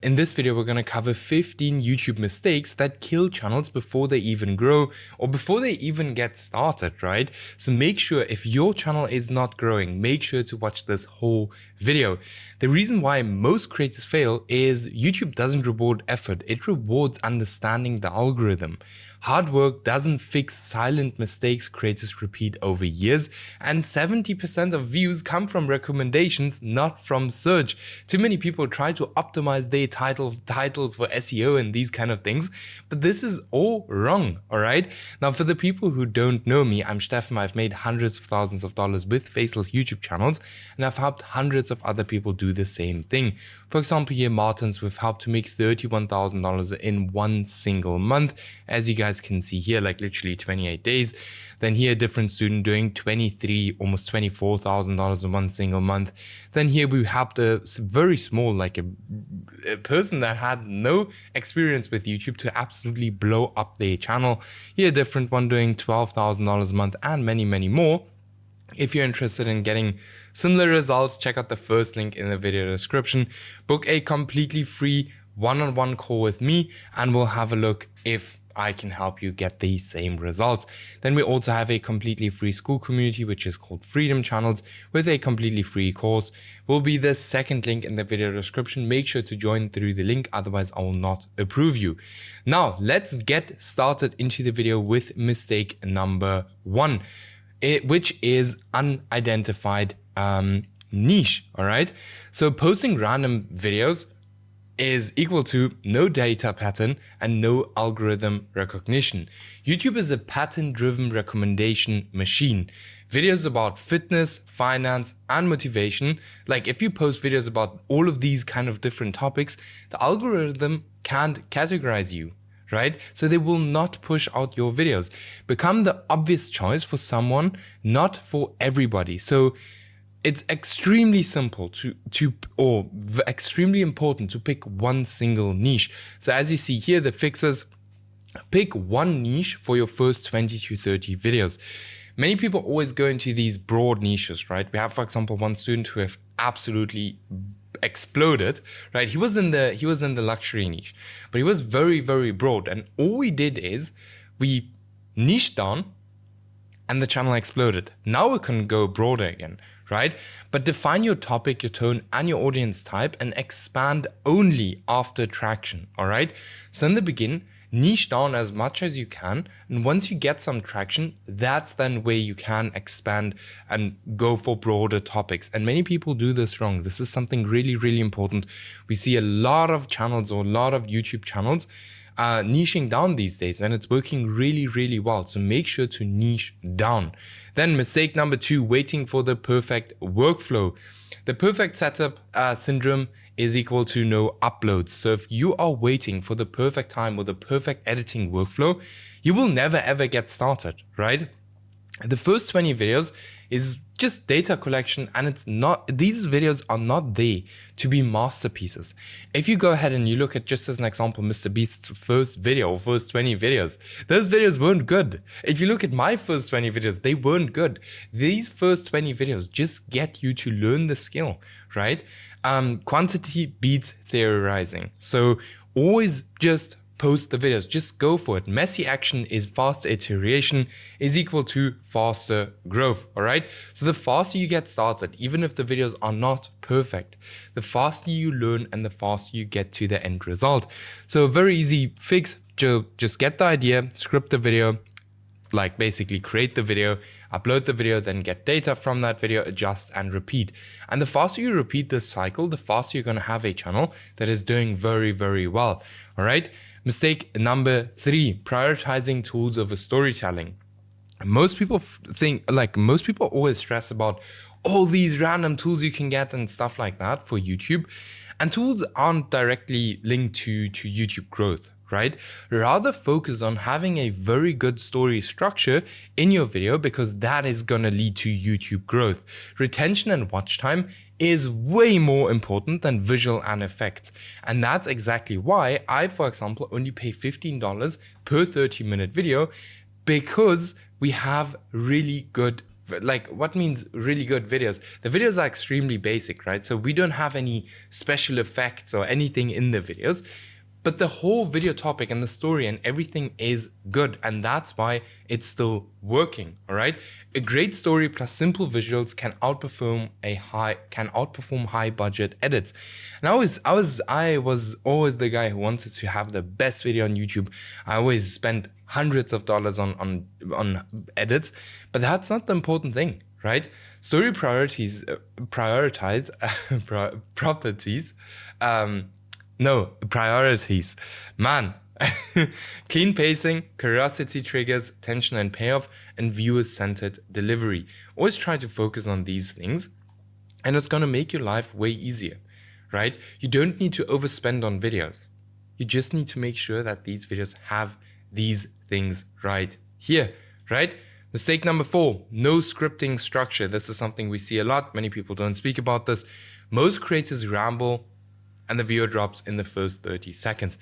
In this video, we're going to cover 15 YouTube mistakes that kill channels before they even grow or before they even get started, right? So make sure if your channel is not growing, make sure to watch this whole video. The reason why most creators fail is YouTube doesn't reward effort. It rewards understanding the algorithm. Hard work doesn't fix silent mistakes creators repeat over years, and 70% of views come from recommendations, not from search. Too many people try to optimize their titles for SEO and these kind of things, but this is all wrong, all right? Now, for the people who don't know me, I'm Steffen. I've made hundreds of thousands of dollars with faceless YouTube channels, and I've helped hundreds of other people do the same thing. For example, here Martins, we've helped to make $31,000 in one single month, as you guys can see here, like literally 28 days. Then here, a different student doing almost $24,000 in one single month. Then here we helped a very small, like a person that had no experience with YouTube to absolutely blow up their channel. Here, a different one doing $12,000 a month, and many, many more. If you're interested in getting similar results, check out the first link in the video description. Book a completely free one-on-one call with me, and we'll have a look if I can help you get the same results. Then we also have a completely free Skool community, which is called Freedom Channels, with a completely free course. Will be the second link in the video description. Make sure to join through the link, otherwise I will not approve you. Now, let's get started into the video with mistake number one, which is unidentified niche, all right? So posting random videos is equal to no data pattern and no algorithm recognition. YouTube is a pattern-driven recommendation machine. Videos about fitness, finance, and motivation, like if you post videos about all of these kind of different topics, the algorithm can't categorize you, right? So they will not push out your videos. Become the obvious choice for someone, not for everybody. So it's extremely simple extremely important to pick one single niche. So as you see here, the fixes, pick one niche for your first 20 to 30 videos. Many people always go into these broad niches, right? We have, for example, one student who have absolutely exploded, right? He was in the luxury niche, but he was very, very broad. And all we did is we niched down and the channel exploded. Now we can go broader again, right? But define your topic, your tone, and your audience type, and expand only after traction, all right? So in the beginning, niche down as much as you can, and once you get some traction, that's then where you can expand and go for broader topics. And many people do this wrong. This is something really, really important. We see a lot of channels or a lot of YouTube channels niching down these days, and it's working really, really well. So make sure to niche down. Then mistake number two, waiting for the perfect workflow. The perfect setup syndrome is equal to no uploads. So if you are waiting for the perfect time or the perfect editing workflow, you will never ever get started, right? The first 20 videos is just data collection, and these videos are not there to be masterpieces. If you go ahead and you look at, just as an example, Mr. Beast's first video, or first 20 videos, those videos weren't good. If you look at my first 20 videos, they weren't good. These first 20 videos just get you to learn the skill, right? Quantity beats theorizing. So always just post the videos, just go for it. Messy action is faster iteration is equal to faster growth, all right? So the faster you get started, even if the videos are not perfect, the faster you learn and the faster you get to the end result. So a very easy fix, just get the idea, script the video, like basically create the video, upload the video, then get data from that video, adjust and repeat. And the faster you repeat this cycle, the faster you're going to have a channel that is doing very, very well, all right? Mistake number three, prioritizing tools over storytelling. Most people always stress about all these random tools you can get and stuff like that for YouTube. And tools aren't directly linked to YouTube growth, right? Rather focus on having a very good story structure in your video, because that is going to lead to YouTube growth. Retention and watch time is way more important than visual and effects. And that's exactly why I, for example, only pay $15 per 30-minute video, because we have really good Like, what means really good videos? The videos are extremely basic, right? So we don't have any special effects or anything in the videos, but the whole video topic and the story and everything is good, and that's why it's still working. All right, a great story plus simple visuals can outperform high budget edits. And I was always the guy who wanted to have the best video on YouTube. I always spent hundreds of dollars on edits, but that's not the important thing, right? Story priorities prioritize properties. No, priorities. Man. Clean pacing, curiosity triggers, tension and payoff, and viewer-centered delivery. Always try to focus on these things, and it's going to make your life way easier, right? You don't need to overspend on videos. You just need to make sure that these videos have these things right here, right? Mistake number 4, no scripting structure. This is something we see a lot. Many people don't speak about this. Most creators ramble, and the viewer drops in the first 30 seconds.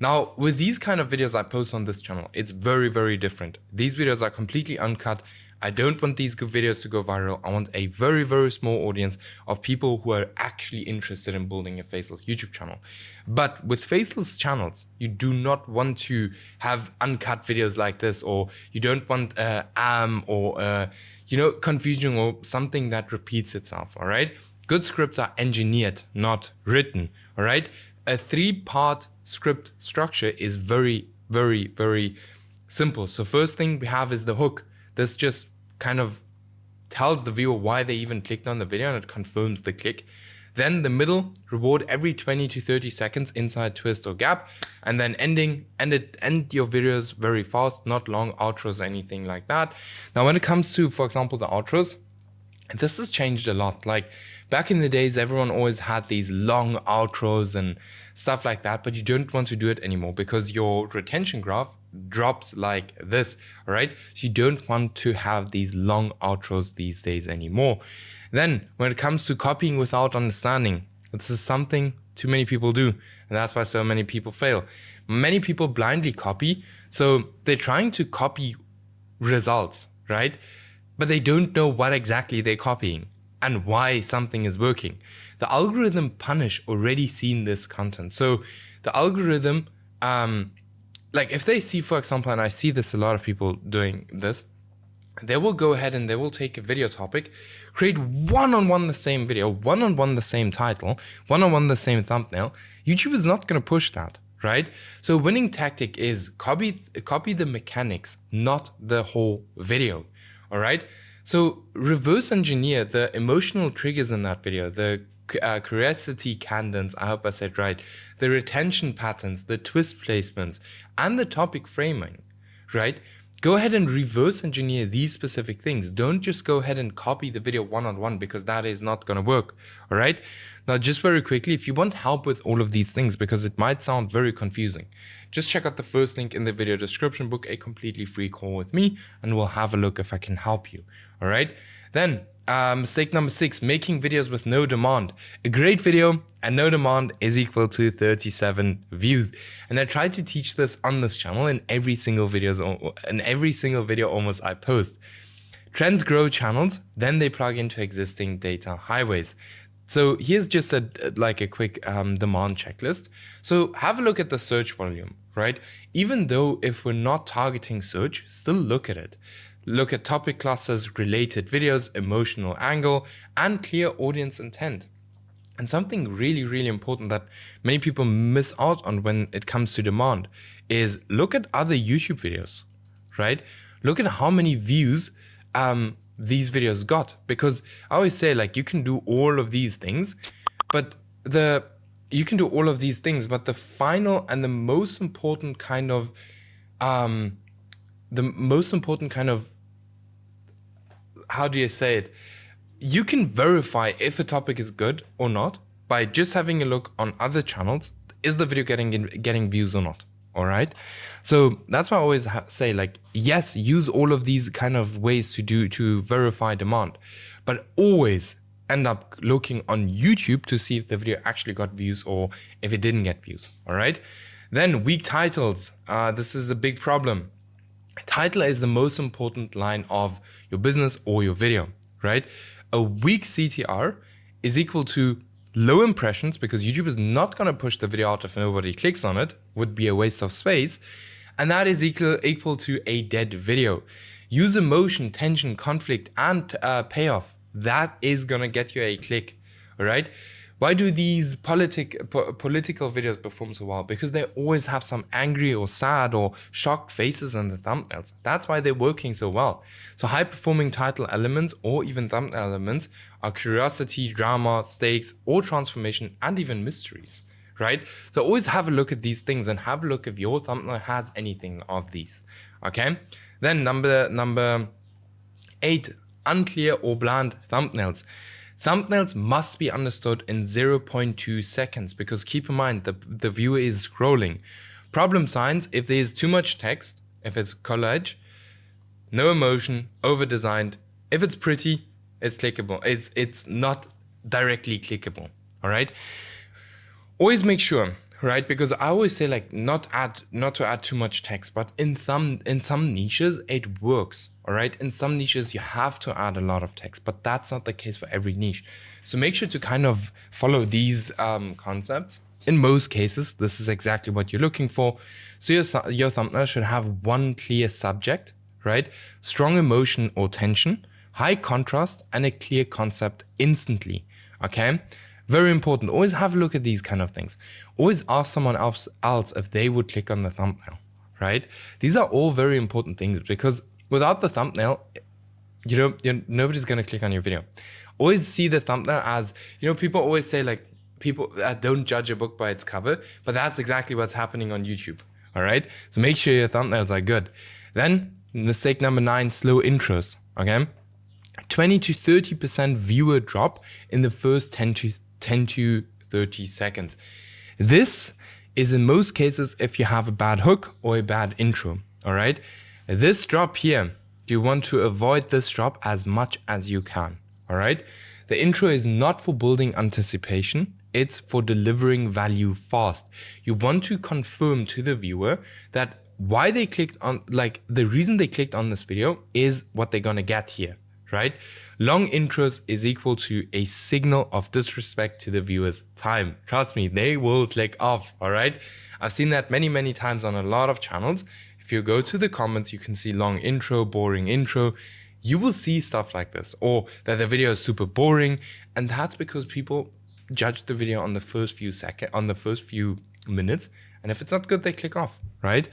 Now, with these kind of videos I post on this channel, it's very, very different. These videos are completely uncut. I don't want these videos to go viral. I want a very, very small audience of people who are actually interested in building a faceless YouTube channel. But with faceless channels, you do not want to have uncut videos like this, or you don't want or confusion or something that repeats itself, all right? Good scripts are engineered, not written, all right? A 3-part script structure is very, very, very simple. So first thing we have is the hook. This just kind of tells the viewer why they even clicked on the video, and it confirms the click. Then the middle, reward every 20 to 30 seconds, inside, twist, or gap. And then end your videos very fast, not long outros or anything like that. Now, when it comes to, for example, the outros, this has changed a lot. Like back in the days, everyone always had these long outros and stuff like that, but you don't want to do it anymore because your retention graph drops like this, all right? So you don't want to have these long outros these days anymore. Then when it comes to copying without understanding, this is something too many people do, and that's why so many people fail. Many people blindly copy, so they're trying to copy results, right? But they don't know what exactly they're copying and why something is working. The algorithm punish already seen this content. So the algorithm, like if they see, for example, and I see this a lot of people doing this, they will go ahead and they will take a video topic, create one-on-one the same video, one-on-one the same title, one-on-one the same thumbnail. YouTube is not going to push that, right? So winning tactic is copy the mechanics, not the whole video. All right. So reverse engineer the emotional triggers in that video, the curiosity cadence, I hope I said right, the retention patterns, the twist placements, and the topic framing, right? Go ahead and reverse engineer these specific things. Don't just go ahead and copy the video one-on-one, because that is not going to work. All right. Now, just very quickly, if you want help with all of these things, because it might sound very confusing, just check out the first link in the video description, book a completely free call with me, and we'll have a look if I can help you. All right. Then mistake number 6, making videos with no demand. A great video and no demand is equal to 37 views. And I try to teach this on this channel in every single video almost I post. Trends grow channels, then they plug into existing data highways. So here's just a quick demand checklist. So have a look at the search volume, right? Even though if we're not targeting search, still look at it. Look at topic clusters, related videos, emotional angle, and clear audience intent. And something really, really important that many people miss out on when it comes to demand is look at other YouTube videos, right? Look at how many views these videos got. Because I always say, like, you can do all of these things, but the final and the most important kind of how do you say it? You can verify if a topic is good or not by just having a look on other channels. Is the video getting views or not? All right. So that's why I always say, like, yes, use all of these kind of ways to verify demand, but always end up looking on YouTube to see if the video actually got views or if it didn't get views. All right. Then weak titles. This is a big problem. Title is the most important line of your business or your video, right? A weak CTR is equal to low impressions, because YouTube is not going to push the video out if nobody clicks on it, would be a waste of space. And that is equal to a dead video. Use emotion, tension, conflict, and payoff. That is going to get you a click, all right? Why do these political videos perform so well? Because they always have some angry or sad or shocked faces in the thumbnails. That's why they're working so well. So high-performing title elements or even thumbnail elements are curiosity, drama, stakes, or transformation, and even mysteries, right? So always have a look at these things and have a look if your thumbnail has anything of these, okay? Then number 8, unclear or bland thumbnails. Thumbnails must be understood in 0.2 seconds, because keep in mind the viewer is scrolling. Problem signs: if there is too much text, if it's collage, no emotion, over-designed. If it's pretty, it's clickable. It's not directly clickable, all right? Always make sure, right? Because I always say like not to add too much text, but in some niches it works. All right, in some niches you have to add a lot of text, but that's not the case for every niche. So make sure to kind of follow these concepts. In most cases, this is exactly what you're looking for. So your thumbnail should have one clear subject, right? Strong emotion or tension, high contrast, and a clear concept instantly, okay? Very important. Always have a look at these kind of things. Always ask someone else if they would click on the thumbnail, right? These are all very important things, because without the thumbnail, nobody's going to click on your video. Always see the thumbnail as, people always say like, people don't judge a book by its cover, but that's exactly what's happening on YouTube. All right. So make sure your thumbnails are good. Then mistake number 9, slow intros. Okay. 20 to 30% viewer drop in the first 10 to 30 seconds. This is in most cases if you have a bad hook or a bad intro. All right. This drop here, you want to avoid this drop as much as you can, all right? The intro is not for building anticipation, it's for delivering value fast. You want to confirm to the viewer that why they clicked on, like the reason they clicked on this video is what they're gonna get here, right? Long intros is equal to a signal of disrespect to the viewer's time. Trust me, they will click off, all right? I've seen that many, many times on a lot of channels. If you go to the comments, you can see long intro, boring intro. You will see stuff like this, or that the video is super boring. And that's because people judge the video on the first few minutes. And if it's not good, they click off, right?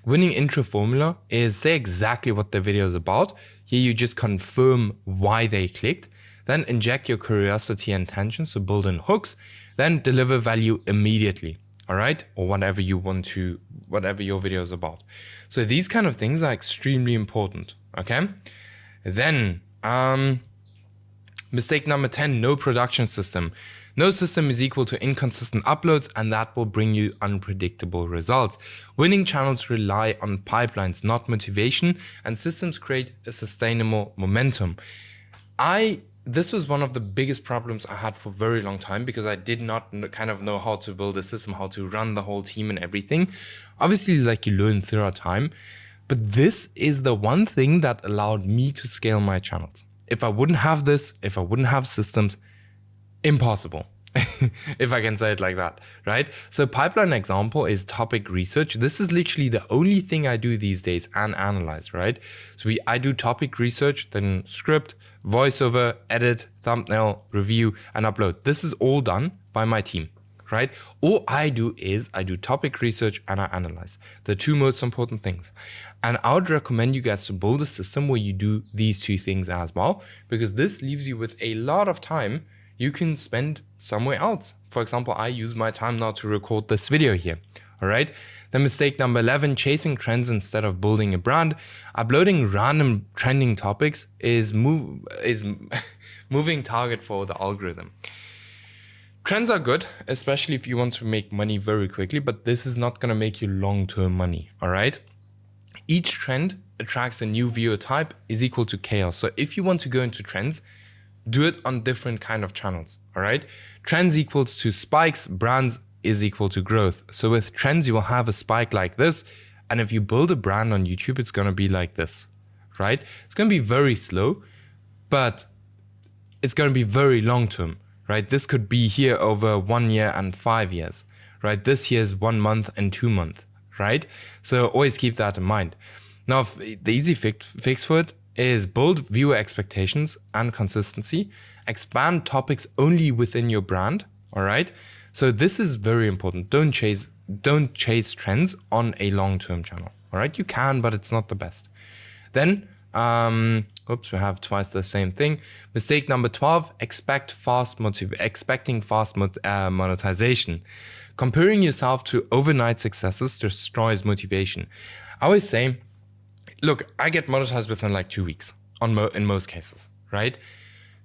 Winning intro formula is say exactly what the video is about. Here you just confirm why they clicked. Then inject your curiosity and tension, so build in hooks. Then deliver value immediately. All right, or whatever your video is about. So these kind of things are extremely important, okay? Then, mistake number 10, no production system. No system is equal to inconsistent uploads, and that will bring you unpredictable results. Winning channels rely on pipelines, not motivation, and systems create a sustainable momentum. This was one of the biggest problems I had for a very long time, because I did not kind of know how to build a system, how to run the whole team and everything. Obviously, like you learn throughout time, but this is the one thing that allowed me to scale my channels. If I wouldn't have this, if I wouldn't have systems, impossible. If I can say it like that, right? So pipeline example is topic research. This is literally the only thing I do these days and analyze, right? So I do topic research, then script, voiceover, edit, thumbnail, review, and upload. This is all done by my team, right? All I do is I do topic research and I analyze. The two most important things. And I would recommend you guys to build a system where you do these two things as well, because this leaves you with a lot of time you can spend somewhere else. For example, I use my time now to record this video here, all right? Then mistake number 11, chasing trends instead of building a brand. Uploading random trending topics is moving target for the algorithm. Trends are good, especially if you want to make money very quickly, but this is not gonna make you long-term money, all right? Each trend attracts a new viewer type is equal to chaos. So if you want to go into trends, do it on different kind of channels, all right? Trends equals to spikes, brands is equal to growth. So with trends, you will have a spike like this, And if you build a brand on YouTube, it's going to be like this, right? It's going to be very slow, but it's going to be very long term, right? This could be here over 1 year and 5 years, right? This year's 1 month and 2 months, right? So always keep that in mind. Now, the easy fix for it is build viewer expectations and consistency, expand topics only within your brand, all right? So this is very important. Don't chase trends on a long-term channel, all right? You can, but it's not the best. Then, we have twice the same thing. Mistake number 12, expecting fast monetization. Comparing yourself to overnight successes destroys motivation. I always say, look, I get monetized within like 2 weeks in most cases, right?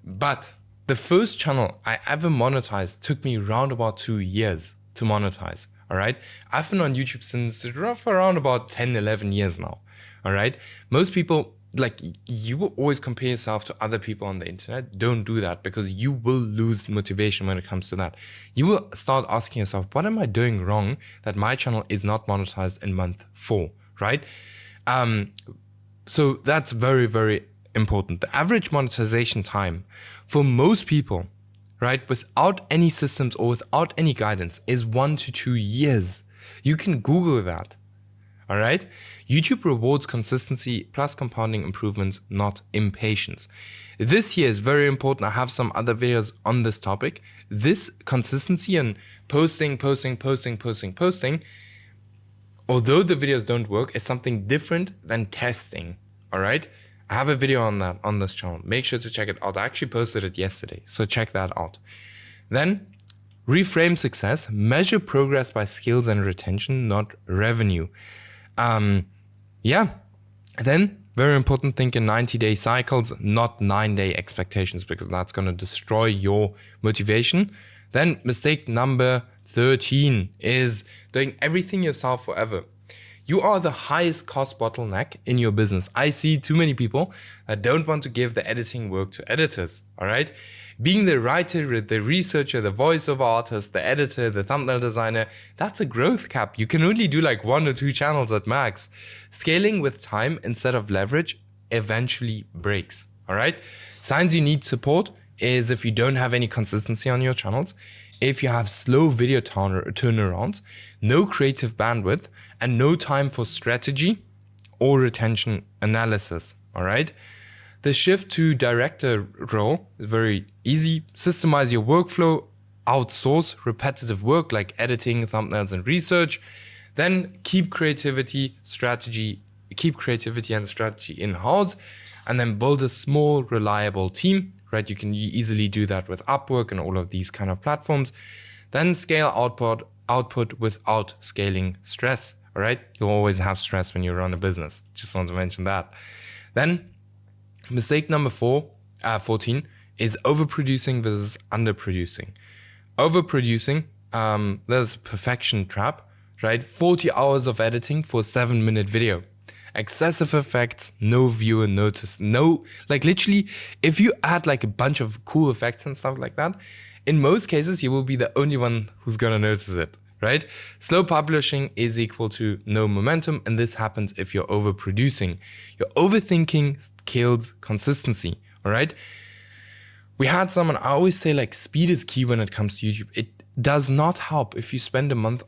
But the first channel I ever monetized took me around about 2 years to monetize, all right? I've been on YouTube since around about 10, 11 years now, all right? Most people, like, you will always compare yourself to other people on the internet. Don't do that, because you will lose motivation when it comes to that. You will start asking yourself, what am I doing wrong that my channel is not monetized in month 4, right? So that's very, very important. The average monetization time for most people, right, without any systems or without any guidance, is 1 to 2 years. You can Google that. All right. YouTube rewards consistency plus compounding improvements, not impatience. This here is very important. I have some other videos on this topic. This consistency and posting, although the videos don't work, is something different than testing. All right. I have a video on that on this channel. Make sure to check it out. I actually posted it yesterday, so check that out. Then reframe success. Measure progress by skills and retention, not revenue. Then very important, think in 90-day cycles, not 9-day expectations, because that's going to destroy your motivation. Then mistake number 13 is doing everything yourself forever. You are the highest cost bottleneck in your business. I see too many people that don't want to give the editing work to editors, all right? Being the writer, the researcher, the voiceover artist, the editor, the thumbnail designer, that's a growth cap. You can only do like 1 or 2 channels at max. Scaling with time instead of leverage eventually breaks, all right? Signs you need support is if you don't have any consistency on your channels, if you have slow video turnarounds, no creative bandwidth, and no time for strategy or retention analysis, all right? The shift to director role is very easy. Systemize your workflow, outsource repetitive work like editing, thumbnails, and research. Then keep creativity and strategy in-house, and then build a small, reliable team, right? You can easily do that with Upwork and all of these kind of platforms. Then scale output without scaling stress, all right? You'll always have stress when you run a business. Just want to mention that. Then mistake number 14 is overproducing versus underproducing. Overproducing, there's a perfection trap, right? 40 hours of editing for a 7-minute video. Excessive effects, no viewer notice, like literally, if you add like a bunch of cool effects and stuff like that, in most cases, you will be the only one who's gonna notice it, right? Slow publishing is equal to no momentum, and this happens if you're overproducing. Your overthinking kills consistency, all right? We had someone, I always say like speed is key when it comes to YouTube. It does not help if you spend a month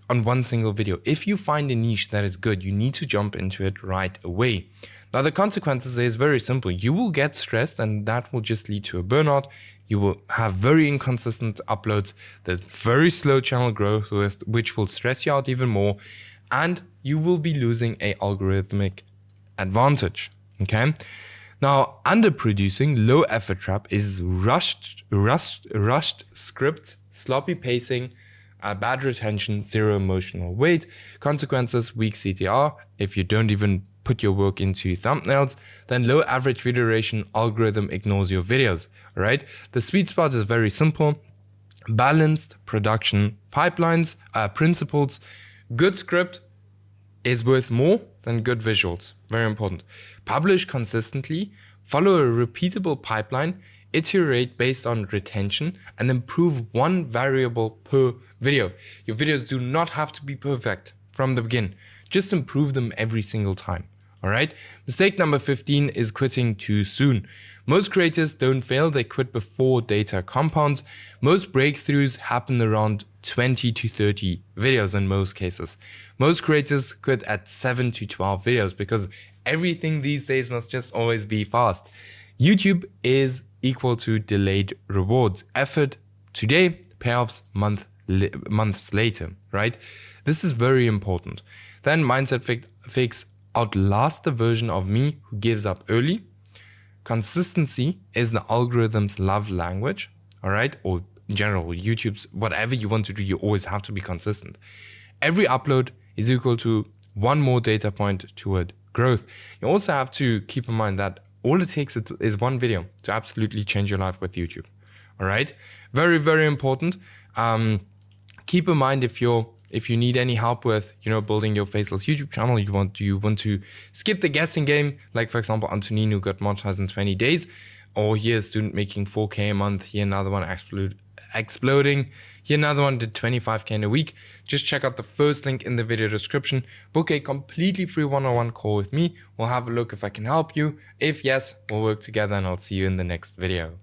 on one single video. If you find a niche that is good, you need to jump into it right away. Now the consequences is very simple. You will get stressed, and that will just lead to a burnout. You will have very inconsistent uploads. There's very slow channel growth, which will stress you out even more, and you will be losing a algorithmic advantage. Okay. Now, underproducing, low effort trap is rushed scripts, sloppy pacing, bad retention, zero emotional weight. Consequences, weak CTR. If you don't even put your work into thumbnails, then low average video duration, algorithm ignores your videos, all right? The sweet spot is very simple. Balanced production pipelines, principles. Good script is worth more than good visuals. Very important. Publish consistently, follow a repeatable pipeline, iterate based on retention, and improve one variable per video. Your videos do not have to be perfect from the beginning. Just improve them every single time. All right. Mistake number 15 is quitting too soon. Most creators don't fail, they quit before data compounds. Most breakthroughs happen around 20 to 30 videos in most cases. Most creators quit at 7 to 12 videos because everything these days must just always be fast. YouTube is equal to delayed rewards. Effort today, payoffs months later, right? This is very important. Then mindset fix. Outlast the version of me who gives up early. Consistency is the algorithm's love language, all right? Or in general, YouTube's, whatever you want to do, you always have to be consistent. Every upload is equal to one more data point toward growth. You also have to keep in mind that all it takes is one video to absolutely change your life with YouTube, all right? Very, very important. Keep in mind if you need any help with, building your faceless YouTube channel, you want to skip the guessing game, like for example, Antonin, who got monetized in 20 days, or here a student making 4K a month, here another one exploding, here another one did 25K in a week. Just check out the first link in the video description. Book a completely free one-on-one call with me. We'll have a look if I can help you. If yes, we'll work together and I'll see you in the next video.